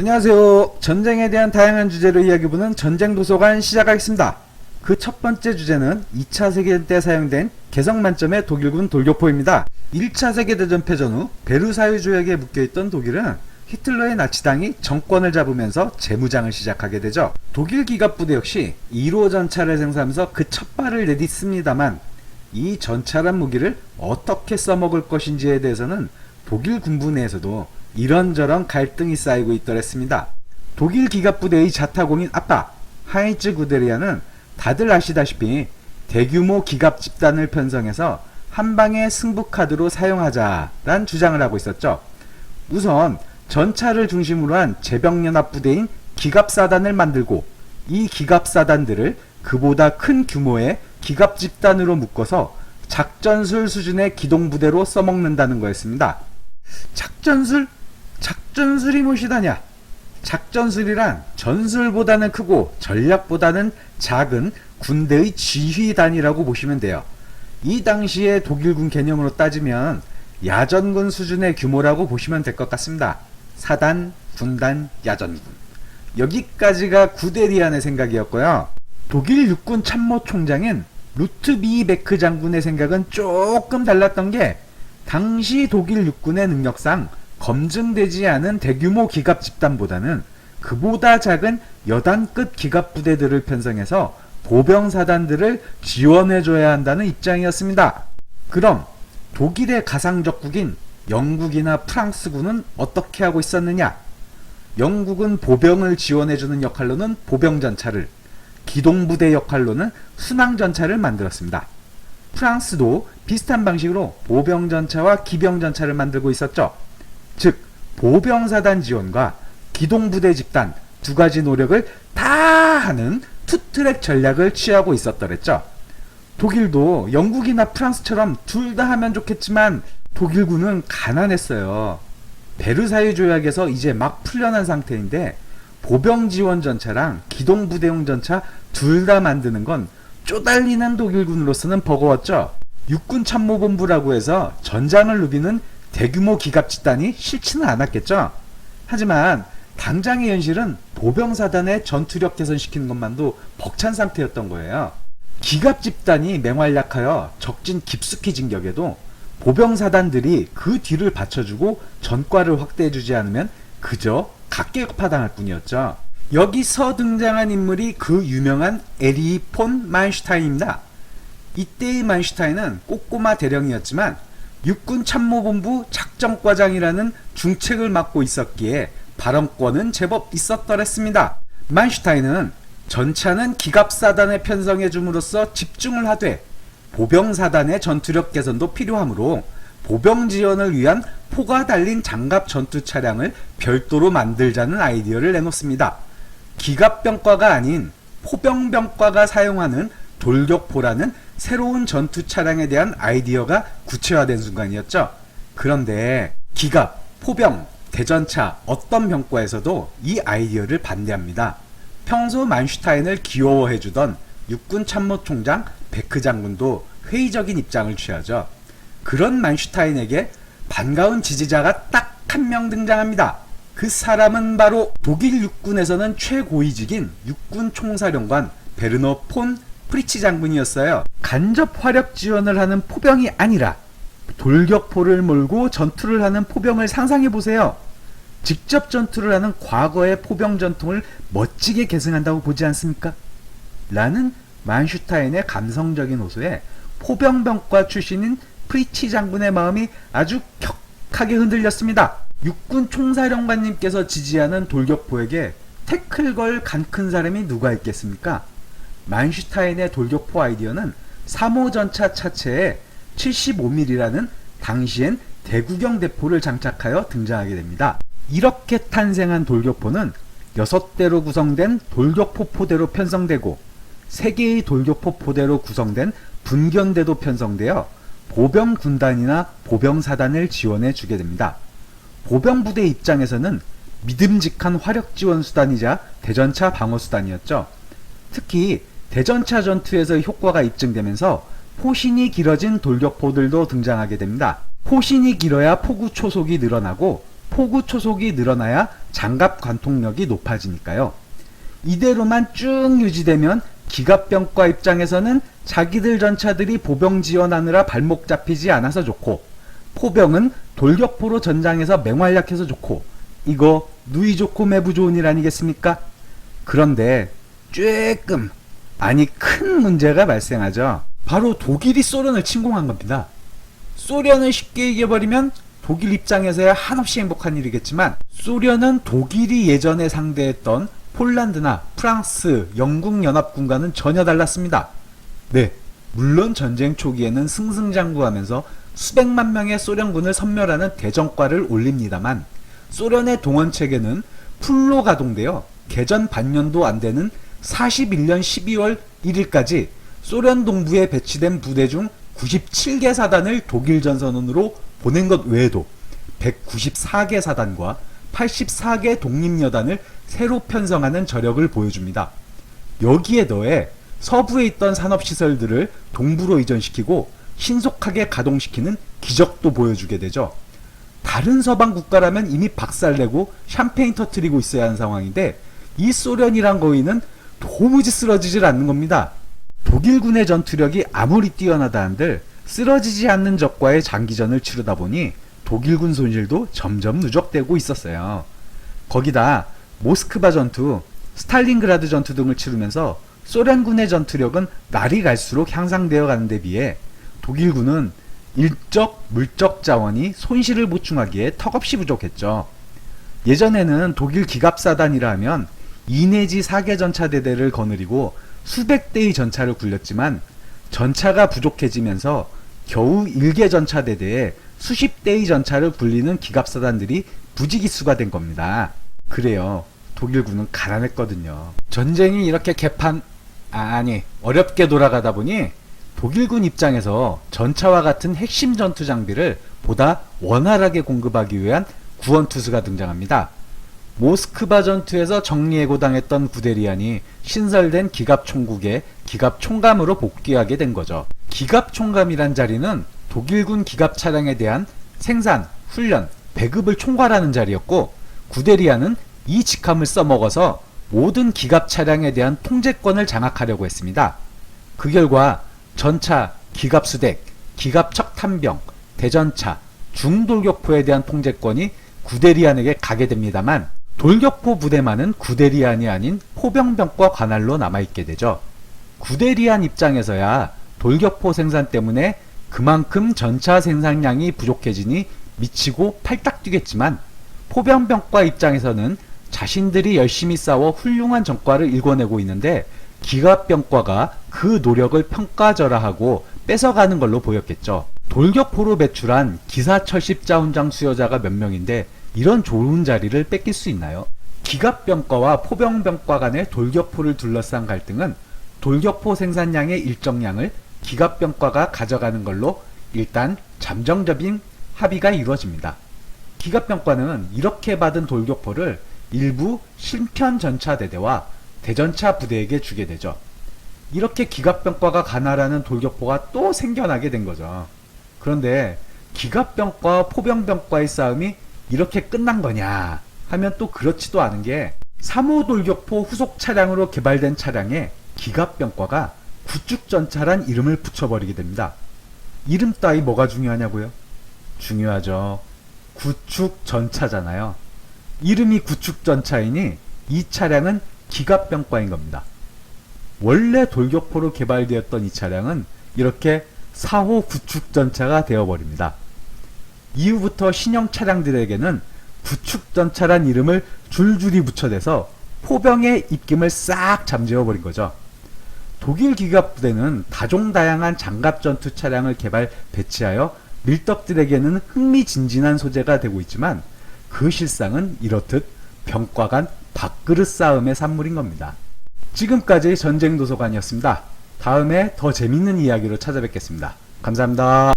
안녕하세요. 전쟁에 대한 다양한 주제로 이야기해보는 전쟁도서관 시작하겠습니다. 그 첫 번째 주제는 2차 세계대전 때 사용된 개성 만점의 독일군 돌격포입니다. 1차 세계대전 패전 후 베르사유 조약에 묶여있던 독일은 히틀러의 나치당이 정권을 잡으면서 재무장을 시작하게 되죠. 독일 기갑부대 역시 1호 전차를 생산하면서 그 첫 발을 내딛습니다만 이 전차란 무기를 어떻게 써먹을 것인지에 대해서는 독일 군부 내에서도 이런저런 갈등이 쌓이고 있더랬습니다. 독일 기갑부대의 자타공인 아빠 하인츠 구데리아는 다들 아시다시피 대규모 기갑 집단을 편성해서 한방의 승부카드로 사용하자란 주장을 하고 있었죠. 우선 전차를 중심으로 한 제병연합부대인 기갑사단을 만들고 이 기갑사단들을 그보다 큰 규모의 기갑 집단으로 묶어서 작전술 수준의 기동부대로 써먹는다는 거였습니다. 작전술이 무엇이다냐? 작전술이란 전술보다는 크고 전략보다는 작은 군대의 지휘단이라고 보시면 돼요. 이 당시의 독일군 개념으로 따지면 야전군 수준의 규모라고 보시면 될 것 같습니다. 사단, 군단, 야전군. 여기까지가 구데리안의 생각이었고요. 독일 육군 참모총장인 루트비베크 장군의 생각은 조금 달랐던 게 당시 독일 육군의 능력상 검증되지 않은 대규모 기갑 집단보다는 그보다 작은 여단급 기갑 부대들을 편성해서 보병사단들을 지원해줘야 한다는 입장이었습니다. 그럼 독일의 가상적국인 영국이나 프랑스군은 어떻게 하고 있었느냐? 영국은 보병을 지원해주는 역할로는 보병전차를, 기동부대 역할로는 순항전차를 만들었습니다. 프랑스도 비슷한 방식으로 보병전차와 기병전차를 만들고 있었죠. 즉 보병사단 지원과 기동부대 집단 두 가지 노력을 다 하는 투트랙 전략을 취하고 있었더랬죠. 독일도 영국이나 프랑스처럼 둘 다 하면 좋겠지만 독일군은 가난했어요. 베르사유 조약에서 이제 막 풀려난 상태인데 보병 지원 전차랑 기동부대용 전차 둘 다 만드는 건 쪼달리는 독일군으로서는 버거웠죠. 육군참모본부라고 해서 전장을 누비는 대규모 기갑 집단이 싫지는 않았겠죠. 하지만 당장의 현실은 보병사단의 전투력 개선시키는 것만도 벅찬 상태였던 거예요. 기갑 집단이 맹활약하여 적진 깊숙이 진격에도 보병사단들이 그 뒤를 받쳐주고 전과를 확대해주지 않으면 그저 각계파당할 뿐이었죠. 여기서 등장한 인물이 그 유명한 에리 폰 만슈타인입니다. 이때의 만슈타인은 꼬꼬마 대령이었지만 육군참모본부 작전과장이라는 중책을 맡고 있었기에 발언권은 제법 있었더랬습니다. 만슈타인은 전차는 기갑사단에 편성해 줌으로써 집중을 하되 보병사단의 전투력 개선도 필요하므로 보병 지원을 위한 포가 달린 장갑 전투 차량을 별도로 만들자는 아이디어를 내놓습니다. 기갑병과가 아닌 포병병과가 사용하는 돌격포라는 새로운 전투 차량에 대한 아이디어가 구체화된 순간이었죠. 그런데 기갑, 포병, 대전차 어떤 병과에서도 이 아이디어를 반대합니다. 평소 만슈타인을 귀여워해주던 육군 참모총장 베크 장군도 회의적인 입장을 취하죠. 그런 만슈타인에게 반가운 지지자가 딱 한 명 등장합니다. 그 사람은 바로 독일 육군에서는 최고위직인 육군 총사령관 베르너 폰 프리치 장군이었어요. 간접 화력 지원을 하는 포병이 아니라 돌격포를 몰고 전투를 하는 포병을 상상해보세요. 직접 전투를 하는 과거의 포병 전통을 멋지게 계승한다고 보지 않습니까? 라는 만슈타인의 감성적인 호소에 포병병과 출신인 프리치 장군의 마음이 아주 격하게 흔들렸습니다. 육군 총사령관님께서 지지하는 돌격포에게 태클 걸 간 큰 사람이 누가 있겠습니까? 만슈타인의 돌격포 아이디어는 3호 전차 차체에 75mm라는 당시엔 대구경 대포를 장착하여 등장하게 됩니다. 이렇게 탄생한 돌격포는 6대로 구성된 돌격포 포대로 편성되고 3개의 돌격포 포대로 구성된 분견대도 편성되어 보병 군단이나 보병사단을 지원해 주게 됩니다. 보병부대 입장에서는 믿음직한 화력 지원 수단이자 대전차 방어 수단이었죠. 특히 대전차 전투에서 효과가 입증되면서 포신이 길어진 돌격포들도 등장하게 됩니다. 포신이 길어야 포구 초속이 늘어나고 포구 초속이 늘어나야 장갑 관통력이 높아지니까요. 이대로만 쭉 유지되면 기갑병과 입장에서는 자기들 전차들이 보병 지원하느라 발목 잡히지 않아서 좋고, 포병은 돌격포로 전장에서 맹활약해서 좋고, 이거 누이 좋고 매부 좋은 일 아니겠습니까? 그런데 쬐끔, 아니 큰 문제가 발생하죠. 바로 독일이 소련을 침공한 겁니다. 소련을 쉽게 이겨버리면 독일 입장에서야 한없이 행복한 일이겠지만, 소련은 독일이 예전에 상대했던 폴란드나 프랑스, 영국 연합군과는 전혀 달랐습니다. 네, 물론 전쟁 초기에는 승승장구하면서 수백만 명의 소련군을 섬멸하는 대전과를 올립니다만, 소련의 동원 체계는 풀로 가동되어 개전 반년도 안 되는 41년 12월 1일까지 소련 동부에 배치된 부대 중 97개 사단을 독일 전선으로 보낸 것 외에도 194개 사단과 84개 독립여단을 새로 편성하는 저력을 보여줍니다. 여기에 더해 서부에 있던 산업시설들을 동부로 이전시키고 신속하게 가동시키는 기적도 보여주게 되죠. 다른 서방 국가라면 이미 박살내고 샴페인 터트리고 있어야 하는 상황인데, 이 소련이란 거인은 도무지 쓰러지질 않는 겁니다. 독일군의 전투력이 아무리 뛰어나다 한들 쓰러지지 않는 적과의 장기전을 치르다 보니 독일군 손실도 점점 누적되고 있었어요. 거기다 모스크바 전투, 스탈린그라드 전투 등을 치르면서 소련군의 전투력은 날이 갈수록 향상되어 가는 데 비해 독일군은 일적, 물적 자원이 손실을 보충하기에 턱없이 부족했죠. 예전에는 독일 기갑사단이라 하면 2 내지 4개 전차대대를 거느리고 수백 대의 전차를 굴렸지만, 전차가 부족해지면서 겨우 1개 전차대대에 수십 대의 전차를 굴리는 기갑사단들이 부지기수가 된 겁니다. 그래요, 독일군은 가난했거든요. 전쟁이 이렇게 어렵게 돌아가다 보니 독일군 입장에서 전차와 같은 핵심 전투 장비를 보다 원활하게 공급하기 위한 구원투수가 등장합니다. 모스크바 전투에서 정리해고당했던 구데리안이 신설된 기갑총국의 기갑총감으로 복귀하게 된 거죠. 기갑총감이란 자리는 독일군 기갑 차량에 대한 생산, 훈련, 배급을 총괄하는 자리였고, 구데리안은 이 직함을 써먹어서 모든 기갑 차량에 대한 통제권을 장악하려고 했습니다. 그 결과 전차, 기갑수덱, 기갑척탄병, 대전차, 중돌격포에 대한 통제권이 구데리안에게 가게 됩니다만, 돌격포 부대만은 구데리안이 아닌 포병병과 관할로 남아있게 되죠. 구데리안 입장에서야 돌격포 생산 때문에 그만큼 전차 생산량이 부족해지니 미치고 팔딱 뛰겠지만, 포병병과 입장에서는 자신들이 열심히 싸워 훌륭한 전과를 일궈내고 있는데 기갑병과가 그 노력을 평가절하하고 뺏어가는 걸로 보였겠죠. 돌격포로 배출한 기사철십자 훈장 수여자가 몇 명인데 이런 좋은 자리를 뺏길 수 있나요? 기갑병과와 포병병과 간의 돌격포를 둘러싼 갈등은 돌격포 생산량의 일정량을 기갑병과가 가져가는 걸로 일단 잠정적인 합의가 이루어집니다. 기갑병과는 이렇게 받은 돌격포를 일부 신편전차대대와 대전차 부대에게 주게 되죠. 이렇게 기갑병과가 가나라는 돌격포가 또 생겨나게 된 거죠. 그런데 기갑병과 포병병과의 싸움이 이렇게 끝난 거냐 하면 또 그렇지도 않은 게, 3호 돌격포 후속 차량으로 개발된 차량에 기갑병과가 구축전차란 이름을 붙여버리게 됩니다. 이름 따위 뭐가 중요하냐고요? 중요하죠. 구축전차잖아요. 이름이 구축전차이니 이 차량은 기갑병과인 겁니다. 원래 돌격포로 개발되었던 이 차량은 이렇게 4호 구축전차가 되어버립니다. 이후부터 신형 차량들에게는 구축전차란 이름을 줄줄이 붙여대서 포병의 입김을 싹 잠재워버린 거죠. 독일 기갑부대는 다종다양한 장갑전투 차량을 개발 배치하여 밀떡들에게는 흥미진진한 소재가 되고 있지만, 그 실상은 이렇듯 병과 간 밥그릇 싸움의 산물인 겁니다. 지금까지 전쟁도서관이었습니다. 다음에 더 재밌는 이야기로 찾아뵙겠습니다. 감사합니다.